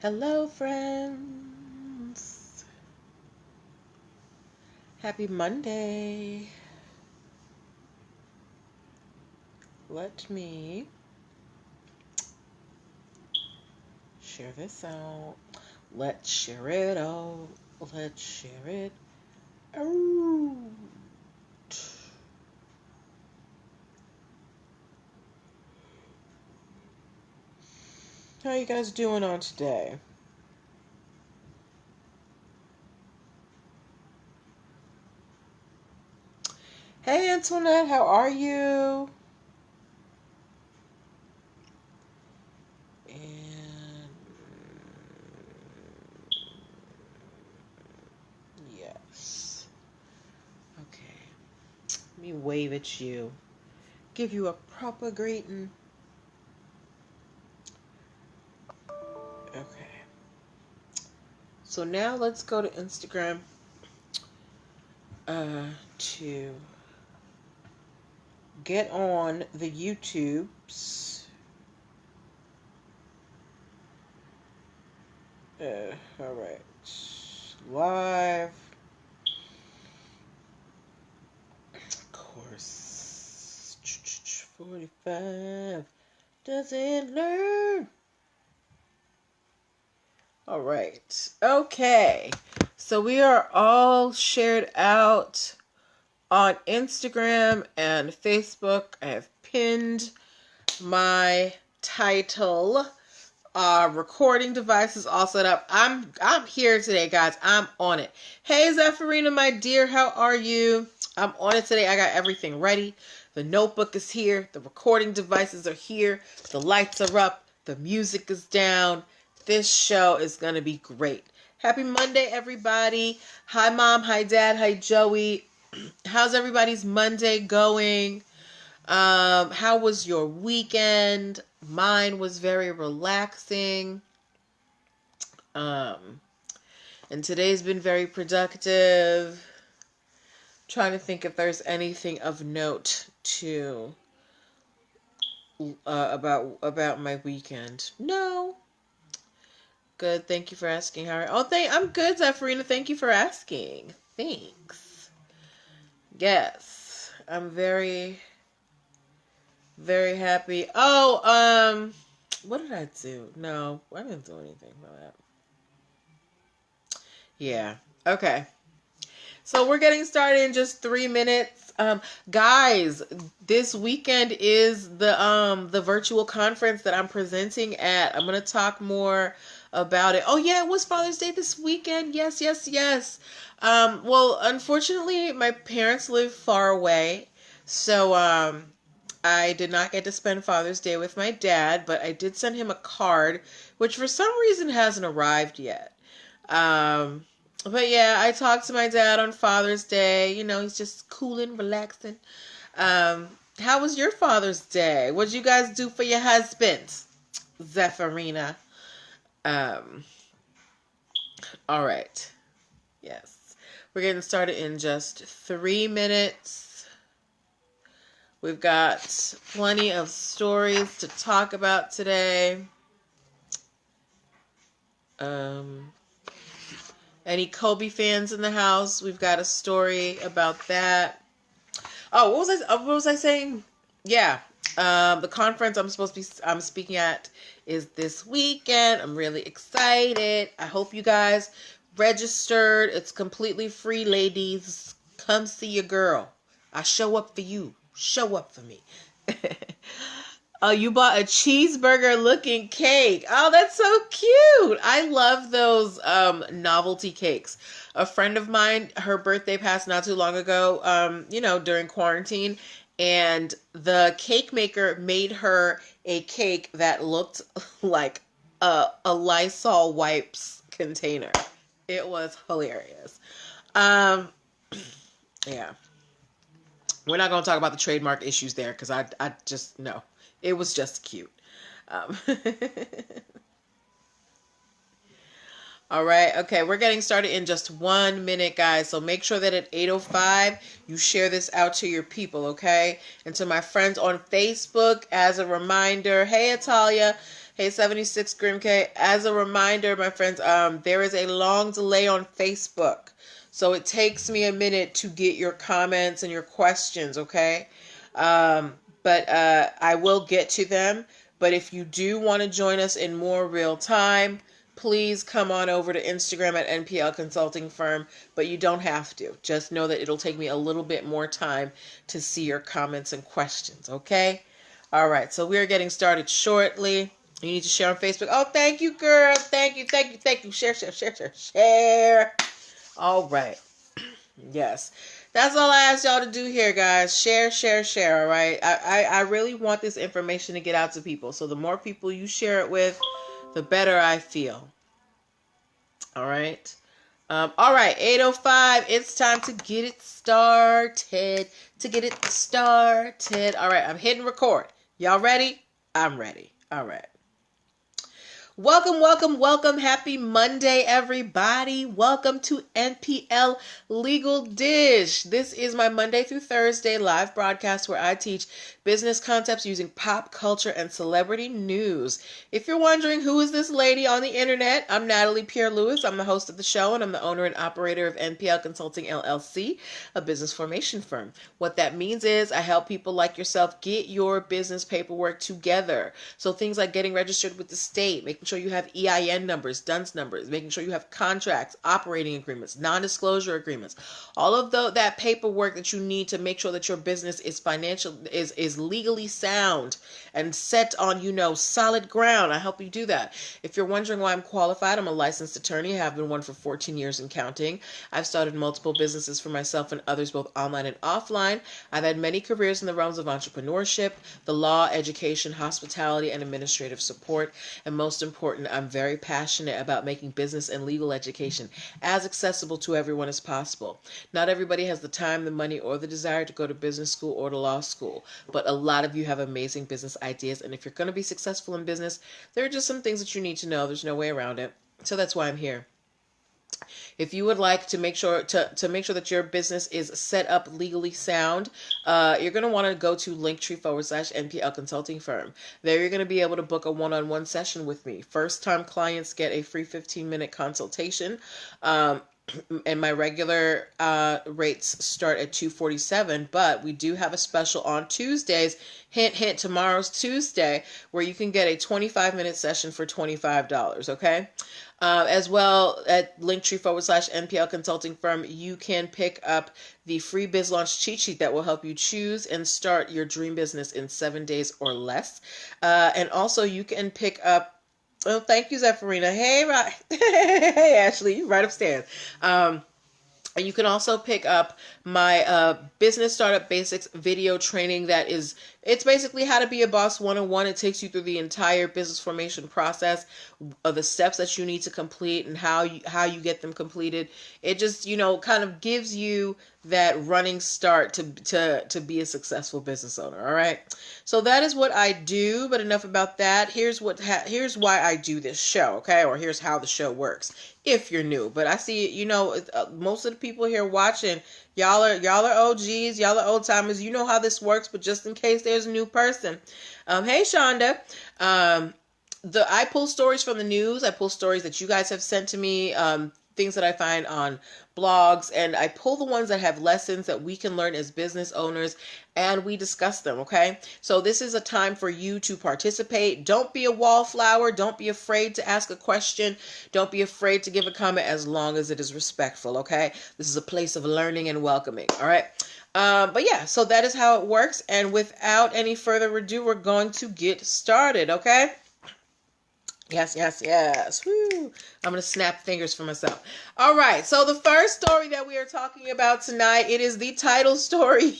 Hello, friends. Happy Monday. Let me share this out. Let's share it out. Let's share it out. How you guys doing on today? Hey, Antoinette, how are you? And yes. Okay. Let me wave at you. Give you a proper greeting. Okay. So now let's go to Instagram to get on the YouTubes. All right. Live. Of course. 45. Doesn't learn. All right. Okay. So we are all shared out on Instagram and Facebook. I have pinned my title. Recording devices all set up. I'm here today, guys. I'm on it. Hey, Zephyrina, my dear, how are you? I'm on it today. I got everything ready. The notebook is here. The recording devices are here. The lights are up. The music is down. This show is going to be great. Happy Monday, everybody. Hi, Mom. Hi, Dad. Hi, Joey. How's everybody's Monday going? How was your weekend? Mine was very relaxing. And today's been very productive. Trying to think if there's anything of note to about my weekend. No. Good. Thank you for asking, Harry. I'm good, Zephyrina. Thank you for asking. Thanks. Yes. I'm very, very happy. Oh, what did I do? No, I didn't do anything about that. Yeah. Okay. So we're getting started in just 3 minutes. Guys, this weekend is the virtual conference that I'm presenting at. I'm gonna talk more about it. Oh yeah, it was Father's Day this weekend. Yes, yes, yes. Well, unfortunately, my parents live far away, so I did not get to spend Father's Day with my dad, but I did send him a card, which for some reason hasn't arrived yet. But yeah, I talked to my dad on Father's Day. You know, he's just cooling, relaxing. How was your Father's Day? What'd you guys do for your husbands, Zephyrina? Um, all right. Yes. We're getting started in just 3 minutes. We've got plenty of stories to talk about today. Any Kobe fans in the house? We've got a story about that. Oh, what was I saying? Yeah. The conference I'm speaking at is this weekend. I'm really excited. I hope you guys registered. It's completely free, ladies. Come see your girl. I show up for you. Show up for me. Oh, you bought a cheeseburger looking cake. Oh, that's so cute. I love those novelty cakes. A friend of mine, her birthday passed not too long ago, during quarantine, and the cake maker made her a cake that looked like a Lysol wipes container. It was hilarious. Um, yeah. We're not going to talk about the trademark issues there because I just, no. It was just cute. Um, all right. Okay. We're getting started in just 1 minute, guys. So make sure that at 8:05 you share this out to your people, okay? And to my friends on Facebook, as a reminder, hey, Atalia. Hey, 76 Grim K. As a reminder, my friends, there is a long delay on Facebook. So it takes me a minute to get your comments and your questions, okay? But I will get to them. But if you do want to join us in more real time, please come on over to Instagram at NPL Consulting Firm. But you don't have to. Just know that it'll take me a little bit more time to see your comments and questions, okay? All right, so we are getting started shortly. You need to share on Facebook. Oh, thank you, girl. Thank you. Share. All right. Yes. That's all I asked y'all to do here, guys. Share. All right. I really want this information to get out to people. So the more people you share it with, the better I feel. All right. All right. 8:05. It's time to get it started. All right. I'm hitting record. Y'all ready? I'm ready. All right. Welcome. Happy Monday, everybody. Welcome to NPL Legal Dish. This is my Monday through Thursday live broadcast where I teach business concepts using pop culture and celebrity news. If you're wondering who is this lady on the internet, I'm Natalie Pierre-Louis. I'm the host of the show, and I'm the owner and operator of NPL Consulting LLC, a business formation firm. What that means is I help people like yourself get your business paperwork together. So things like getting registered with the state, making sure you have EIN numbers, DUNS numbers, making sure you have contracts, operating agreements, non-disclosure agreements, all of that paperwork that you need to make sure that your business is is legally sound and set on, solid ground. I help you do that. If you're wondering why I'm qualified, I'm a licensed attorney. I have been one for 14 years and counting. I've started multiple businesses for myself and others, both online and offline. I've had many careers in the realms of entrepreneurship, the law, education, hospitality, and administrative support. And most important, I'm very passionate about making business and legal education as accessible to everyone as possible. Not everybody has the time, the money, or the desire to go to business school or to law school, but a lot of you have amazing business ideas, and if you're going to be successful in business, there are just some things that you need to know. There's no way around it. So that's why I'm here. If you would like to make sure that your business is set up legally sound, you're going to want to go to linktr.ee/NPL Consulting Firm. There you're going to be able to book a one-on-one session with me. First-time clients get a free 15-minute consultation. And my regular rates start at $247, but we do have a special on Tuesdays. Hint, tomorrow's Tuesday, where you can get a 25-minute session for $25, okay? As well, at linktree/NPL Consulting Firm, you can pick up the free Biz Launch cheat sheet that will help you choose and start your dream business in 7 days or less. And also, you can pick up. Oh, thank you, Zephyrina. Hey, right. Hey, Ashley, you right upstairs. And you can also pick up my Business Startup Basics video training it's basically how to be a boss 101. It takes you through the entire business formation process of the steps that you need to complete and how you get them completed. It just, kind of gives you that running start to be a successful business owner. All right. So that is what I do, but enough about that. Here's why I do this show. Okay. Or here's how the show works. If you're new, but I see, most of the people here watching, y'all are OGs, y'all are old timers. You know how this works, but just in case there's a new person. Hey, Shonda. I pull stories from the news. I pull stories that you guys have sent to me, things that I find on blogs, and I pull the ones that have lessons that we can learn as business owners, and we discuss them, okay? So this is a time for you to participate. Don't be a wallflower. Don't be afraid to ask a question. Don't be afraid to give a comment as long as it is respectful, okay? This is a place of learning and welcoming, all right? But yeah, so that is how it works, and without any further ado, we're going to get started, okay? Yes. Woo. I'm going to snap fingers for myself. All right. So the first story that we are talking about tonight, it is the title story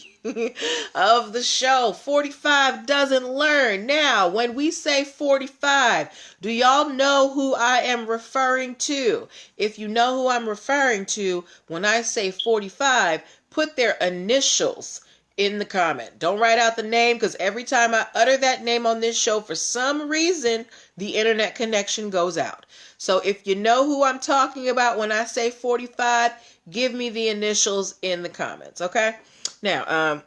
of the show. 45 doesn't learn. Now, when we say 45, do y'all know who I am referring to? If you know who I'm referring to, when I say 45, put their initials in the comment. Don't write out the name, because every time I utter that name on this show, for some reason, the internet connection goes out. So if you know who I'm talking about when I say 45, give me the initials in the comments, okay? Now, I'm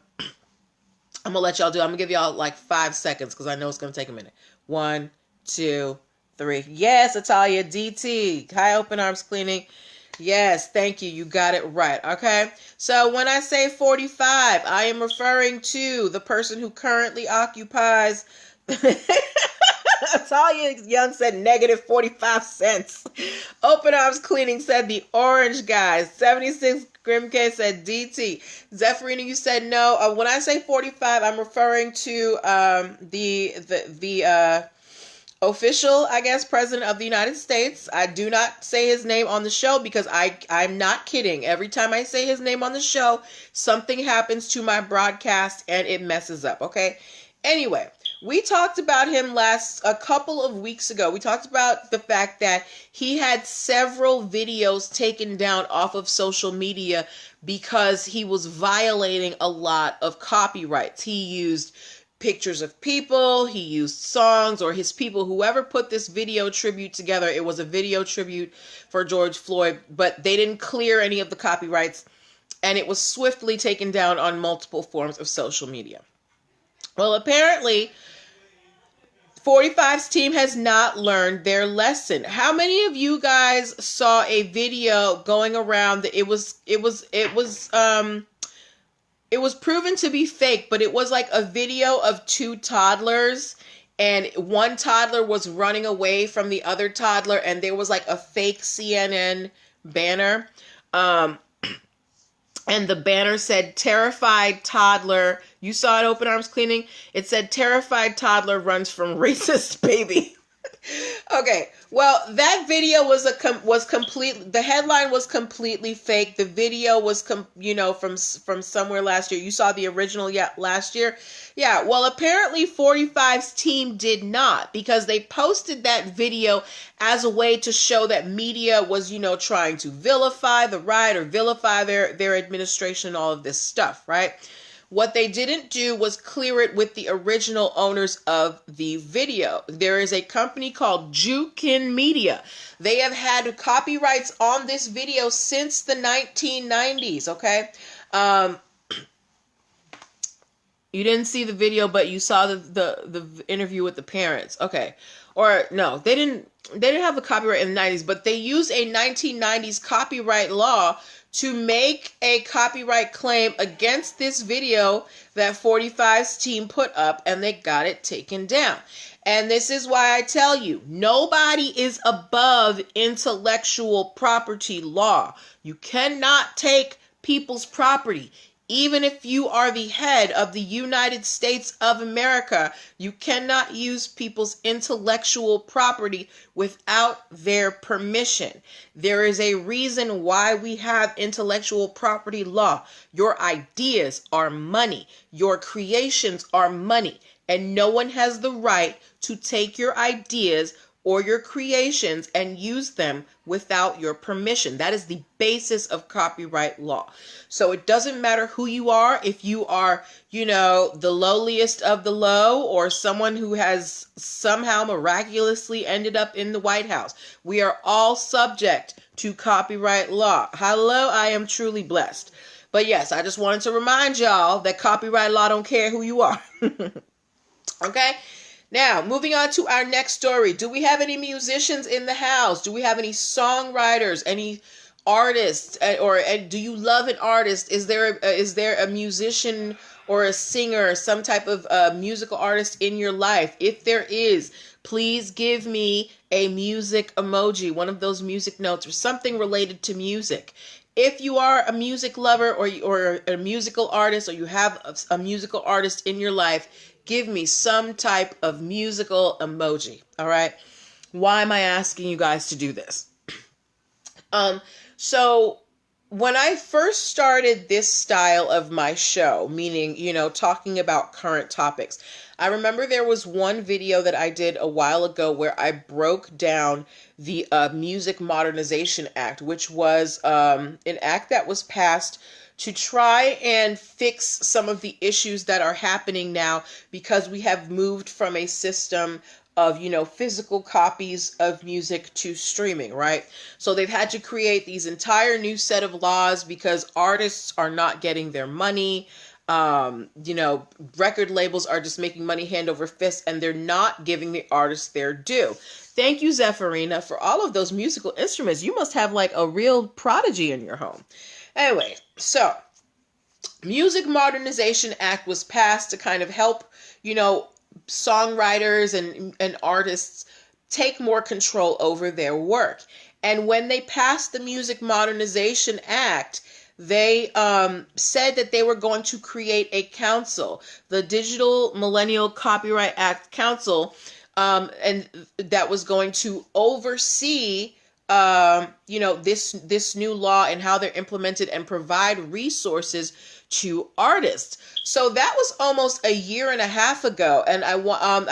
going to let y'all I'm going to give y'all like 5 seconds, because I know it's going to take a minute. 1, 2, 3. Yes, Italia, DT. High open arms cleaning. Yes, thank you. You got it right. Okay. So when I say 45, I am referring to the person who currently occupies. Talia Young said negative 45 cents. Open Arms Cleaning said the orange guys. 76 Grimk said DT. Zephyrini, you said no. When I say 45, I'm referring to the official, I guess, president of the United States. I do not say his name on the show because I'm not kidding. Every time I say his name on the show, something happens to my broadcast and it messes up, okay? Anyway, we talked about him a couple of weeks ago. We talked about the fact that he had several videos taken down off of social media because he was violating a lot of copyrights. He used pictures of people, he used songs, or his people, whoever put this video tribute together. It was a video tribute for George Floyd, but they didn't clear any of the copyrights, and it was swiftly taken down on multiple forms of social media. Well, apparently 45's team has not learned their lesson. How many of you guys saw a video going around that it was proven to be fake, but it was like a video of 2 toddlers, and one toddler was running away from the other toddler, and there was like a fake CNN banner. And the banner said, "Terrified toddler." You saw it, Open Arms Cleaning? It said, "Terrified toddler runs from racist baby." Okay, well, that video was complete. The headline was completely fake. The video was from somewhere last year. You saw the original last year. Yeah, well, apparently 45's team did not, because they posted that video as a way to show that media was trying to vilify the right or vilify their administration and all of this stuff, right? What they didn't do was clear it with the original owners of the video. There is a company called Jukin Media. They have had copyrights on this video since the 1990s, okay? You didn't see the video, but you saw the interview with the parents. Okay. Or no, they didn't have the copyright in the 90s, but they used a 1990s copyright law to make a copyright claim against this video that 45's team put up, and they got it taken down. And this is why I tell you, nobody is above intellectual property law. You cannot take people's property. Even if you are the head of the United States of America, you cannot use people's intellectual property without their permission. There is a reason why we have intellectual property law. Your ideas are money. Your creations are money. And no one has the right to take your ideas or your creations and use them without your permission. That is the basis of copyright law. So it doesn't matter who you are, if you are, the lowliest of the low, or someone who has somehow miraculously ended up in the White House. We are all subject to copyright law. Hello, I am truly blessed. But yes, I just wanted to remind y'all that copyright law don't care who you are. Okay? Now, moving on to our next story. Do we have any musicians in the house? Do we have any songwriters, any artists, or do you love an artist? Is there a musician or a singer, some type of musical artist in your life? If there is, please give me a music emoji, one of those music notes, or something related to music. If you are a music lover or a musical artist, or you have a musical artist in your life, give me some type of musical emoji, all right? Why am I asking you guys to do this? So when I first started this style of my show, meaning, talking about current topics, I remember there was one video that I did a while ago where I broke down the Music Modernization Act, which was an act that was passed to try and fix some of the issues that are happening now, because we have moved from a system of, physical copies of music to streaming, right? So they've had to create these entire new set of laws because artists are not getting their money. Record labels are just making money hand over fist, and they're not giving the artists their due. Thank you, Zephyrina, for all of those musical instruments. You must have like a real prodigy in your home. Anyway, so Music Modernization Act was passed to kind of help, songwriters and artists take more control over their work. And when they passed the Music Modernization Act, they said that they were going to create a council, the Digital Millennial Copyright Act Council, and that was going to oversee this new law and how they're implemented and provide resources to artists. So that was almost a year and a half ago, and I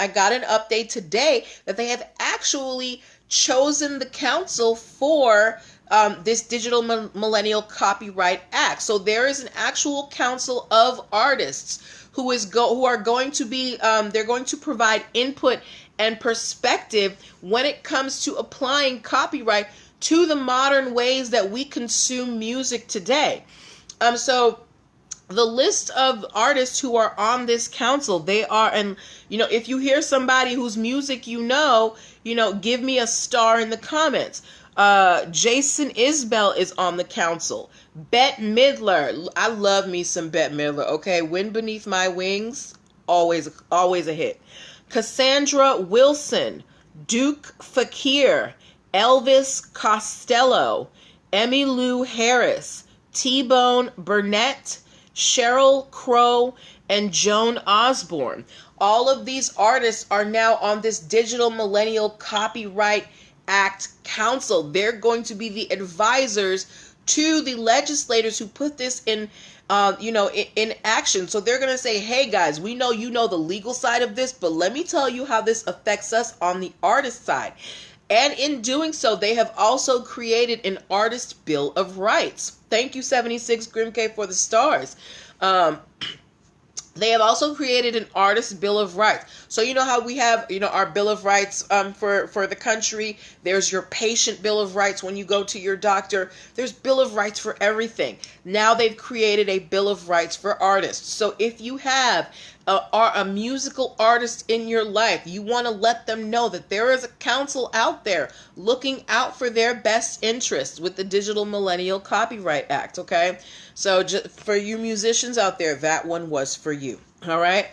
got an update today that they have actually chosen the council for this Digital Millennial Copyright Act. So there is an actual council of artists who are going to be they're going to provide input and perspective when it comes to applying copyright to the modern ways that we consume music today. So the list of artists who are on this council, they are, and if you hear somebody whose music give me a star in the comments. Jason Isbell is on the council. Bette Midler, I love me some Bette Midler. Okay, Wind Beneath My Wings, always a hit. Cassandra Wilson, Duke Fakir, Elvis Costello, Emmylou Harris, T-Bone Burnett, Sheryl Crow, and Joan Osborne. All of these artists are now on this Digital Millennial Copyright Act Council. They're going to be the advisors to the legislators who put this in action. So they're going to say, hey guys, we know the legal side of this, but let me tell you how this affects us on the artist side. And in doing so, they have also created an Artist Bill of Rights. Thank you, 76 Grimk, for the stars. They have also created an Artist Bill of Rights. So you know how we have, our Bill of Rights for the country. There's your patient Bill of Rights when you go to your doctor. There's Bill of Rights for everything. Now they've created a Bill of Rights for artists. So if you have a musical artist in your life, you want to let them know that there is a council out there looking out for their best interests with the Digital Millennial Copyright Act, okay? So just for you musicians out there, that one was for you, all right?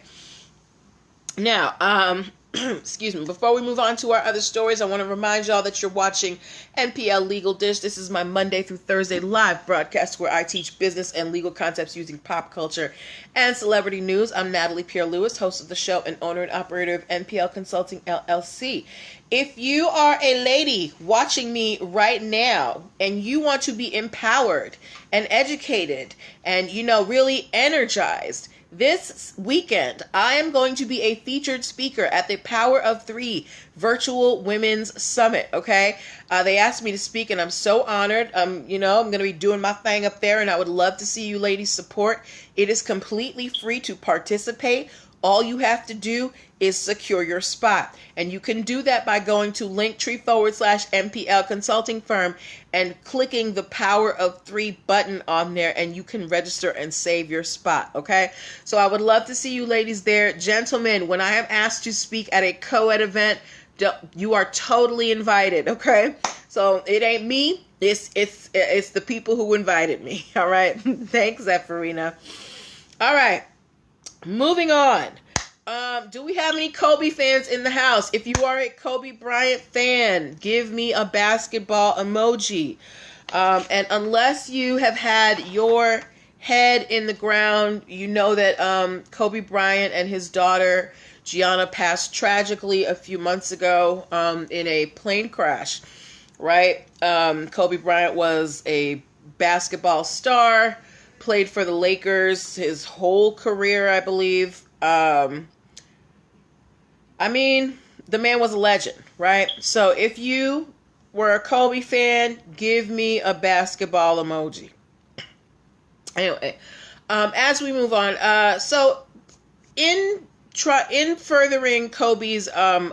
Now, excuse me, before we move on to our other stories, I want to remind y'all that you're watching NPL Legal Dish. This is my Monday through Thursday live broadcast where I teach business and legal concepts using pop culture and celebrity news. I'm Natalie Pierre-Lewis, host of the show and owner and operator of NPL Consulting LLC. If you are a lady watching me right now and you want to be empowered and educated and, really energized, this weekend, I am going to be a featured speaker at the Power of Three Virtual Women's Summit, okay? They asked me to speak, and I'm so honored. I'm going to be doing my thing up there, and I would love to see you ladies support. It is completely free to participate. All you have to do is secure your spot. And you can do that by going to linktr.ee/NPL Consulting Firm and clicking the Power of Three button on there, and you can register and save your spot, okay? So I would love to see you ladies there. Gentlemen, when I am asked to speak at a co-ed event, you are totally invited, okay? So it ain't me, it's the people who invited me, all right? Thanks, Zephyrina. All right. Moving on. Do we have any Kobe fans in the house? If you are a Kobe Bryant fan, give me a basketball emoji. And unless you have had your head in the ground, you know that Kobe Bryant and his daughter Gianna passed tragically a few months ago in a plane crash, right? Kobe Bryant was a basketball star, played for the Lakers his whole career, I believe. The man was a legend, right? So if you were a Kobe fan, give me a basketball emoji. Anyway, as we move on, so in furthering Kobe's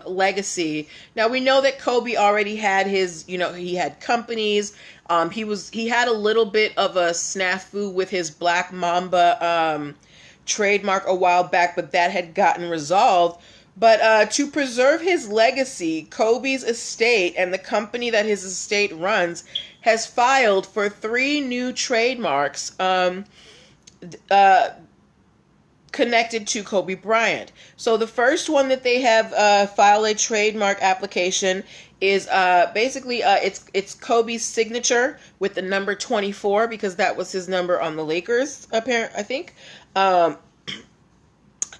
legacy, now we know that Kobe already had his, he had companies. He had a little bit of a snafu with his Black Mamba trademark a while back, but that had gotten resolved. But to preserve his legacy, Kobe's estate and the company that his estate runs has filed for 3 new trademarks connected to Kobe Bryant. So the first one that they have filed a trademark application is basically it's Kobe's signature with the number 24, because that was his number on the Lakers, I think.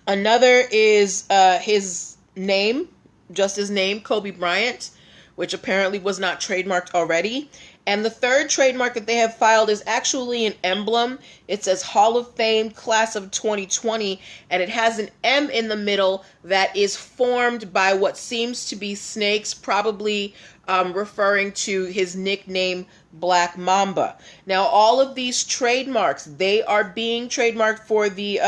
Another is his name, just his name, Kobe Bryant, which apparently was not trademarked already. And the third trademark that they have filed is actually an emblem. It says Hall of Fame Class of 2020, and it has an M in the middle that is formed by what seems to be snakes, probably referring to his nickname Black Mamba. Now, all of these trademarks, they are being trademarked for the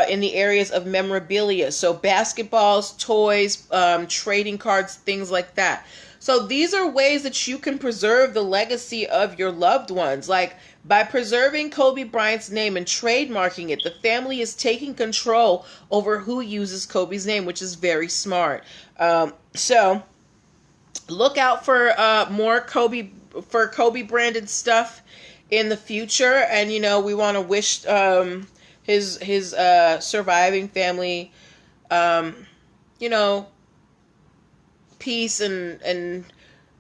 in the areas of memorabilia, so basketballs, toys, trading cards, things like that. So these are ways that you can preserve the legacy of your loved ones. Like, by preserving Kobe Bryant's name and trademarking it, the family is taking control over who uses Kobe's name, which is very smart. So look out for more Kobe branded stuff in the future. And, you know, we want to wish his surviving family, you know, peace and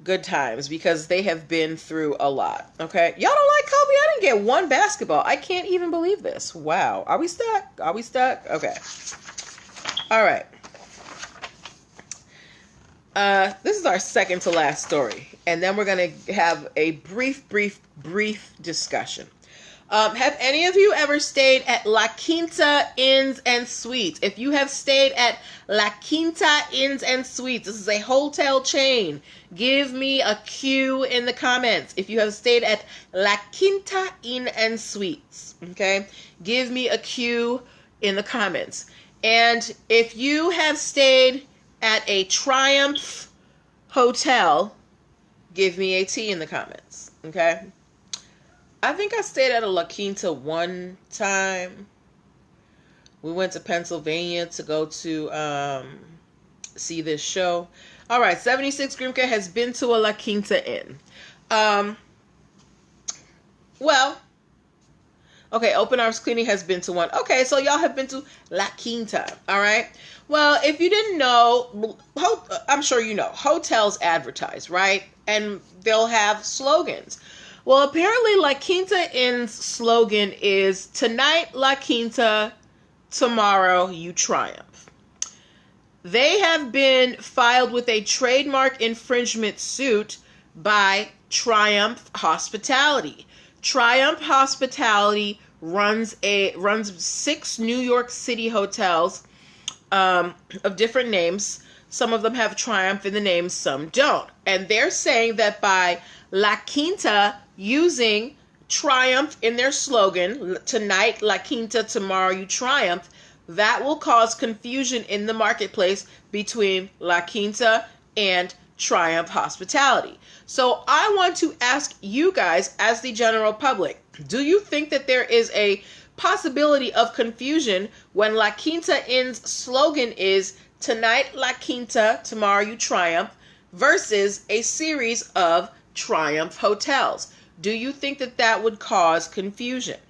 good times, because they have been through a lot. Okay, y'all don't like Kobe? I didn't get one basketball. I can't even believe this. Wow. Are we stuck? Okay. All right. This is our second to last story, and then we're gonna have a brief discussion. Have any of you ever stayed at La Quinta Inns and Suites? If you have stayed at La Quinta Inns and Suites, this is a hotel chain. Give me a Q in the comments if you have stayed at La Quinta Inn and Suites. Okay? Give me a Q in the comments. And if you have stayed at a Triumph hotel, give me a T in the comments. Okay? I think I stayed at a La Quinta one time. We went to Pennsylvania to go to see this show. All right, 76 Grimke has been to a La Quinta Inn. Well, okay, Open Arms Cleaning has been to one. Okay, so y'all have been to La Quinta, all right? Well, if you didn't know, I'm sure you know, hotels advertise, right? And they'll have slogans. Well, apparently La Quinta Inn's slogan is, "Tonight, La Quinta, tomorrow, you triumph." They have been filed with a trademark infringement suit by Triumph Hospitality. Triumph Hospitality runs 6 New York City hotels of different names. Some of them have Triumph in the name, some don't. And they're saying that by La Quinta using Triumph in their slogan, "Tonight, La Quinta, tomorrow, you triumph," that will cause confusion in the marketplace between La Quinta and Triumph Hospitality. So I want to ask you guys, as the general public, do you think that there is a possibility of confusion when La Quinta Inn's slogan is "Tonight, La Quinta, tomorrow, you triumph," versus a series of Triumph hotels? Do you think that that would cause confusion?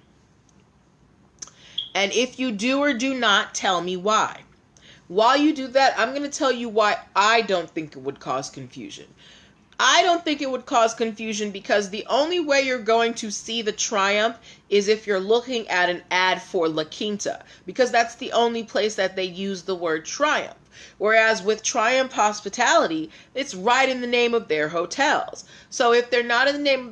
And if you do or do not, tell me why. While you do that, I'm going to tell you why I don't think it would cause confusion. I don't think it would cause confusion because the only way you're going to see the Triumph is if you're looking at an ad for La Quinta, because that's the only place that they use the word Triumph. Whereas with Triumph Hospitality, it's right in the name of their hotels. So if they're not in the name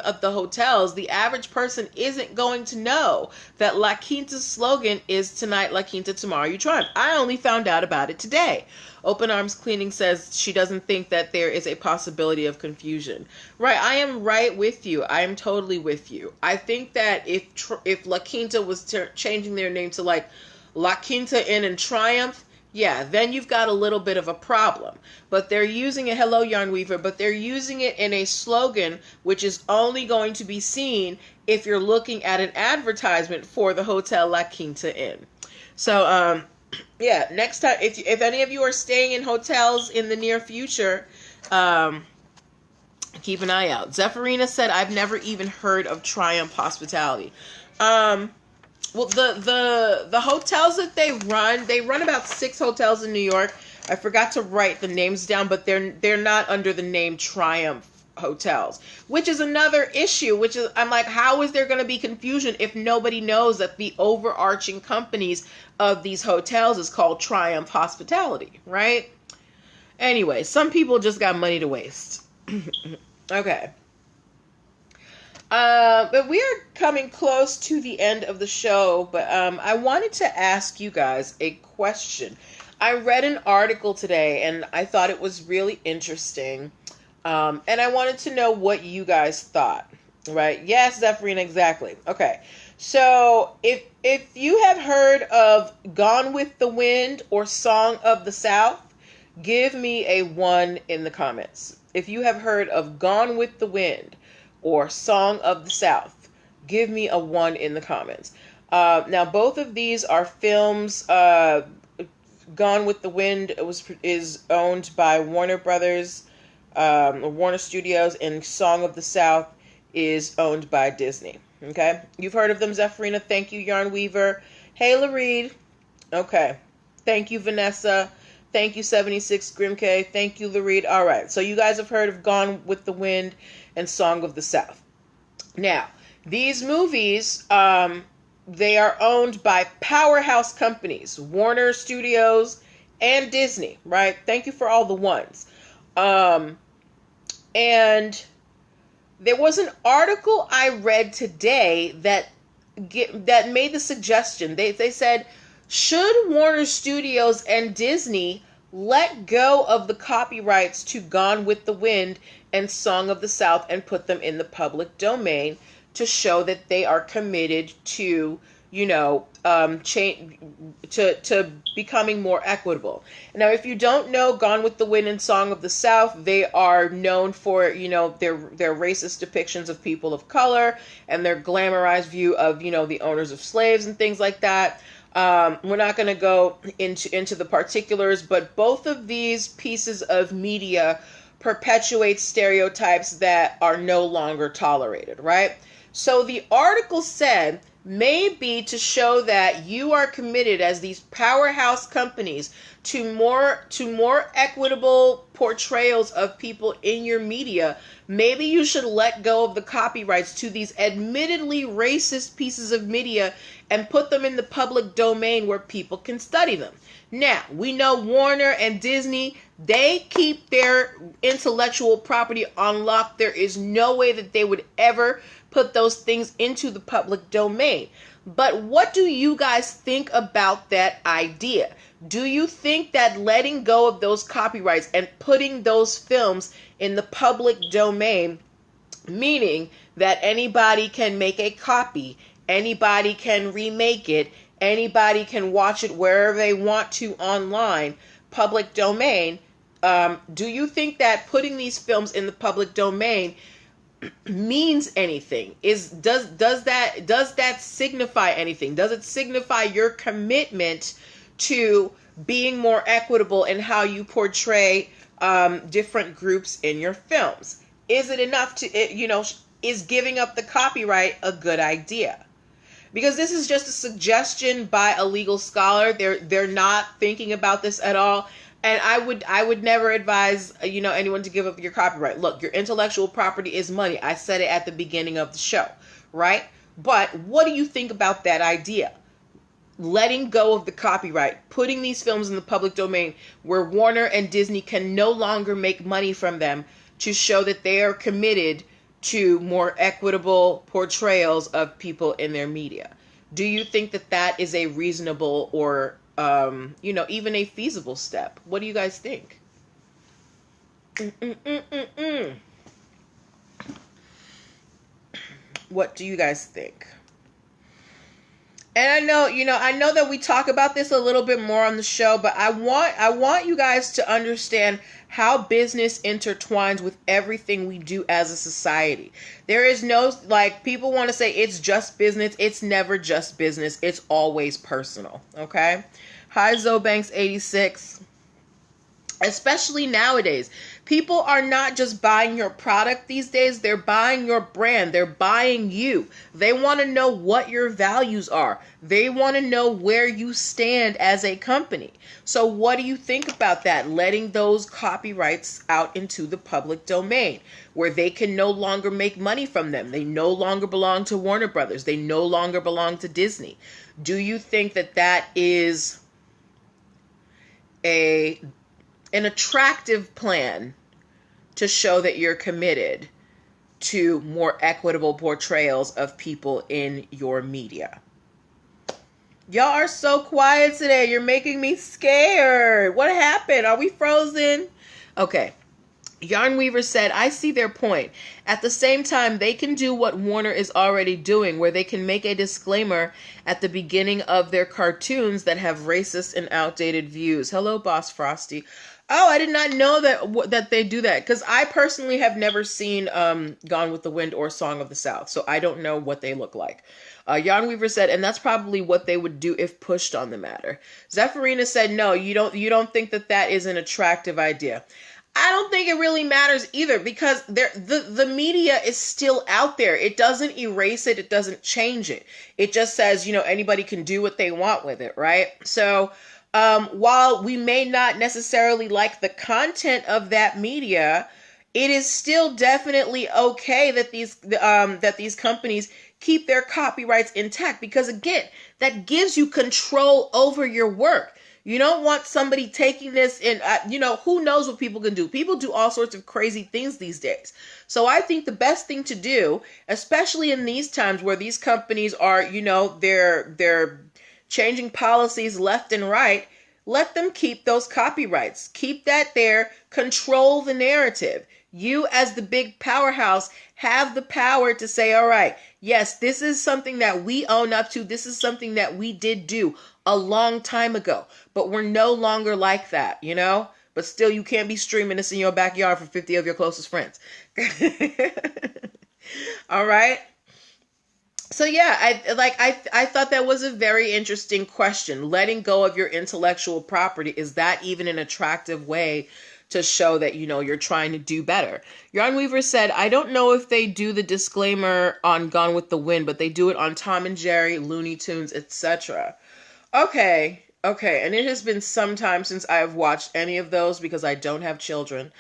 of the hotels, the average person isn't going to know that La Quinta's slogan is "Tonight, La Quinta, tomorrow, you triumph." I only found out about it today. Open Arms Cleaning says she doesn't think that there is a possibility of confusion. Right, I am right with you. I am totally with you. I think that if La Quinta was changing their name to like La Quinta Inn and Triumph, yeah, then you've got a little bit of a problem. But they're using it, hello Yarn Weaver, but they're using it in a slogan which is only going to be seen if you're looking at an advertisement for the Hotel La Quinta Inn. So, yeah, next time, if any of you are staying in hotels in the near future, keep an eye out. Zephyrina said, I've never even heard of Triumph Hospitality. Well, the hotels that they run about 6 hotels in New York. I forgot to write the names down, but they're not under the name Triumph Hotels, which is another issue. Which is, I'm like, how is there going to be confusion if nobody knows that the overarching companies of these hotels is called Triumph Hospitality, right? Anyway, some people just got money to waste. Okay. But we are coming close to the end of the show, but I wanted to ask you guys a question. I read an article today, and I thought it was really interesting, and I wanted to know what you guys thought, right? Yes, Zephyrina, exactly. Okay, so if you have heard of Gone with the Wind or Song of the South, give me a 1 in the comments. If you have heard of Gone with the Wind or Song of the South, give me a 1 in the comments. Now, both of these are films. Gone with the Wind is owned by Warner Brothers, Warner Studios, and Song of the South is owned by Disney. Okay, you've heard of them, Zephyrina. Thank you, Yarn Weaver. Hayla Reed. Okay, thank you, Vanessa. Thank you, 76 Grimke. Thank you, Lareed. All right, so you guys have heard of Gone with the Wind and Song of the South. Now, these movies, they are owned by powerhouse companies, Warner Studios and Disney, right? Thank you for all the ones. And there was an article I read today that made the suggestion. They said, should Warner Studios and Disney let go of the copyrights to Gone with the Wind and Song of the South and put them in the public domain to show that they are committed to, to becoming more equitable. Now, if you don't know Gone with the Wind and Song of the South, they are known for, their racist depictions of people of color and their glamorized view of, the owners of slaves and things like that. We're not going to go into the particulars, but both of these pieces of media perpetuate stereotypes that are no longer tolerated, right? So the article said, maybe to show that you are committed as these powerhouse companies to more equitable portrayals of people in your media, maybe you should let go of the copyrights to these admittedly racist pieces of media and put them in the public domain where people can study them. Now, we know Warner and Disney, they keep their intellectual property on lock. There is no way that they would ever put those things into the public domain. But what do you guys think about that idea? Do you think that letting go of those copyrights and putting those films in the public domain, meaning that anybody can make a copy, anybody can remake it, anybody can watch it wherever they want to online, public domain, do you think that putting these films in the public domain means anything? Does that signify anything? Does it signify your commitment to being more equitable in how you portray different groups in your films? Is it enough to, is giving up the copyright a good idea? Because this is just a suggestion by a legal scholar. They're not thinking about this at all. And I would never advise, anyone to give up your copyright. Look, your intellectual property is money. I said it at the beginning of the show, right? But what do you think about that idea? Letting go of the copyright, putting these films in the public domain where Warner and Disney can no longer make money from them to show that they are committed to more equitable portrayals of people in their media. Do you think that that is a reasonable or even a feasible step? What do you guys think? What do you guys think? And I know that we talk about this a little bit more on the show, but I want you guys to understand how business intertwines with everything we do as a society. There is no, like, people want to say it's just business. It's never just business. It's always personal. Okay. Hi, Zobanks 86. Especially nowadays, people are not just buying your product these days. They're buying your brand. They're buying you. They want to know what your values are. They want to know where you stand as a company. So what do you think about that? Letting those copyrights out into the public domain where they can no longer make money from them. They no longer belong to Warner Brothers. They no longer belong to Disney. Do you think that that is an attractive plan to show that you're committed to more equitable portrayals of people in your media? Y'all are so quiet today. You're making me scared. What happened? Are we frozen? Okay. Yarn Weaver said, I see their point. At the same time, they can do what Warner is already doing, where they can make a disclaimer at the beginning of their cartoons that have racist and outdated views. Hello, Boss Frosty. Oh, I did not know that they do that, because I personally have never seen Gone with the Wind or Song of the South, so I don't know what they look like. Yarn Weaver said, and that's probably what they would do if pushed on the matter. Zephyrina said, no, you don't think that is an attractive idea. I don't think it really matters either, because the media is still out there. It doesn't erase it. It doesn't change it. It just says, anybody can do what they want with it, right? So while we may not necessarily like the content of that media, it is still definitely okay that these companies keep their copyrights intact, because again, that gives you control over your work. You don't want somebody taking this and, who knows what people can do. People do all sorts of crazy things these days. So I think the best thing to do, especially in these times where these companies are, they're changing policies left and right, let them keep those copyrights. Keep that there. Control the narrative. You, as the big powerhouse, have the power to say, all right, yes, this is something that we own up to. This is something that we did do a long time ago, but we're no longer like that, But still, you can't be streaming this in your backyard for 50 of your closest friends. All right. So yeah, I thought that was a very interesting question. Letting go of your intellectual property, is that even an attractive way to show that, you're trying to do better? Yarn Weaver said, I don't know if they do the disclaimer on Gone with the Wind, but they do it on Tom and Jerry, Looney Tunes, etc. Okay. And it has been some time since I have watched any of those because I don't have children.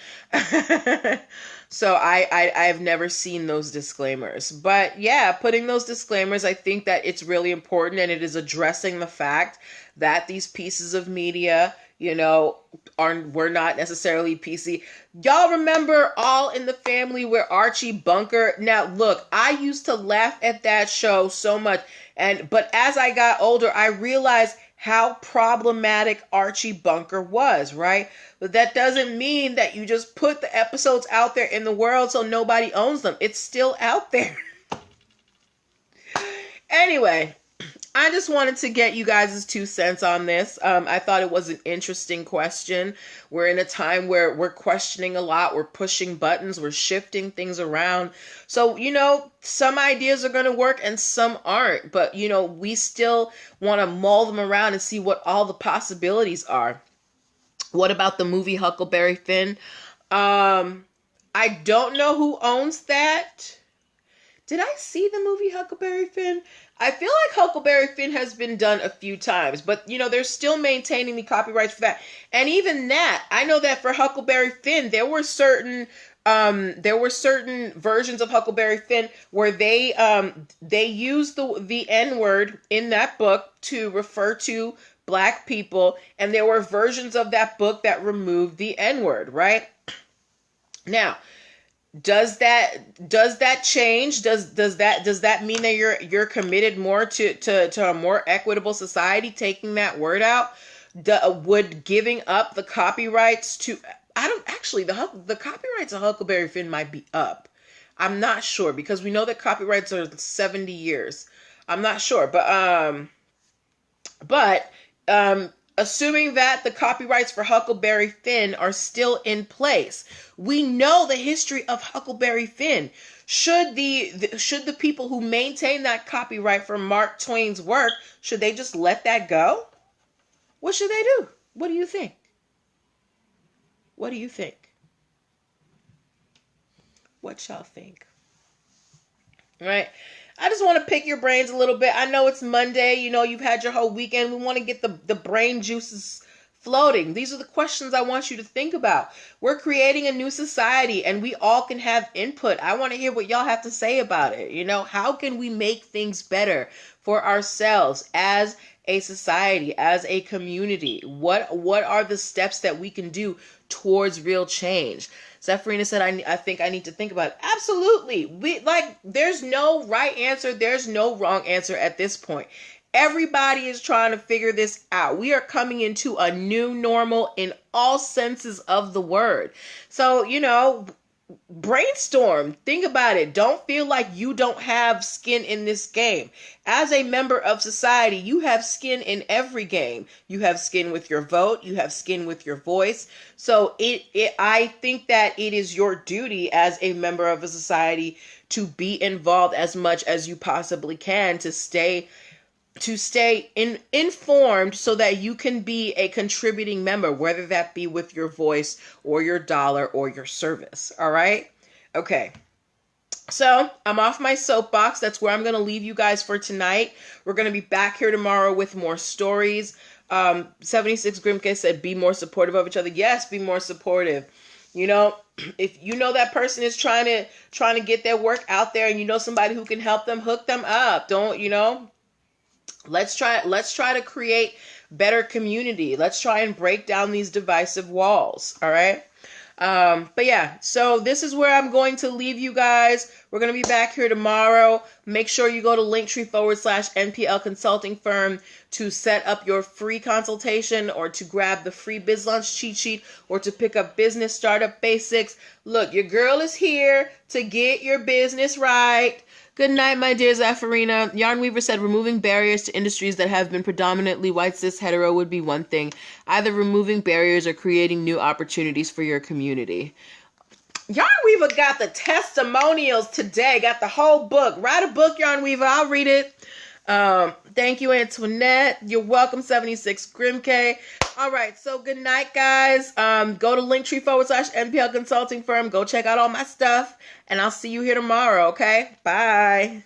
So I've never seen those disclaimers. But yeah, putting those disclaimers, I think that it's really important, and it is addressing the fact that these pieces of media, were not necessarily PC. Y'all remember All in the Family where Archie Bunker? Now look, I used to laugh at that show so much, but as I got older, I realized how problematic Archie Bunker was, right? But that doesn't mean that you just put the episodes out there in the world so nobody owns them. It's still out there. Anyway, I just wanted to get you guys' 2 cents on this. I thought it was an interesting question. We're in a time where we're questioning a lot. We're pushing buttons. We're shifting things around. So, some ideas are going to work and some aren't. But, we still want to mull them around and see what all the possibilities are. What about the movie Huckleberry Finn? I don't know who owns that. Did I see the movie Huckleberry Finn? I feel like Huckleberry Finn has been done a few times, but they're still maintaining the copyrights for that. And even that, I know that for Huckleberry Finn, there were certain versions of Huckleberry Finn where they used the N-word in that book to refer to Black people, and there were versions of that book that removed the N-word, right? Now, does that change? Does that mean that you're committed more to a more equitable society, taking that word out? Would giving up the copyrights to, I don't actually, the copyrights of Huckleberry Finn might be up. I'm not sure, because we know that copyrights are 70 years. I'm not sure, but But assuming that the copyrights for Huckleberry Finn are still in place, we know the history of Huckleberry Finn. Should the people who maintain that copyright for Mark Twain's work, should they just let that go? What should they do? What do you think? What do you think? What y'all think? All right. I just want to pick your brains a little bit. I know it's Monday. You know, you've had your whole weekend. We want to get the brain juices floating. These are the questions I want you to think about. We're creating a new society and we all can have input. I want to hear what y'all have to say about it. You know, how can we make things better for ourselves as a society, as a community? What are the steps that we can do towards real change? Zephyrina said, I think I need to think about it. Absolutely. There's no right answer. There's no wrong answer at this point. Everybody is trying to figure this out. We are coming into a new normal in all senses of the word. So, you know, brainstorm, think about it. Don't feel like you don't have skin in this game. As a member of society, you have skin in every game. You have skin with your vote, you have skin with your voice. So I think that it is your duty as a member of a society to be involved as much as you possibly can to stay informed so that you can be a contributing member, whether that be with your voice or your dollar or your service. All right. Okay. So I'm off my soapbox. That's where I'm going to leave you guys for tonight. We're going to be back here tomorrow with more stories. 76 Grimke said, be more supportive of each other. Yes, be more supportive. You know, if you know that person is trying to get their work out there and you know somebody who can help them, hook them up. Don't, you know, let's try to create better community. Let's try and break down these divisive walls. All right. But yeah, so this is where I'm going to leave you guys. We're going to be back here tomorrow. Make sure you go to linktr.ee/NPL Consulting Firm to set up your free consultation or to grab the free Biz Launch cheat sheet or to pick up business startup basics. Look, your girl is here to get your business right. Good night, my dear Zephyrina. Yarn Weaver said removing barriers to industries that have been predominantly white cis hetero would be one thing. Either removing barriers or creating new opportunities for your community. Yarn Weaver got the testimonials today. Got the whole book. Write a book, Yarn Weaver. I'll read it. Thank you, Antoinette. You're welcome, 76 Grimke. All right, so good night, guys. Go to linktree/NPL Consulting Firm. Go check out all my stuff, and I'll see you here tomorrow, okay? Bye.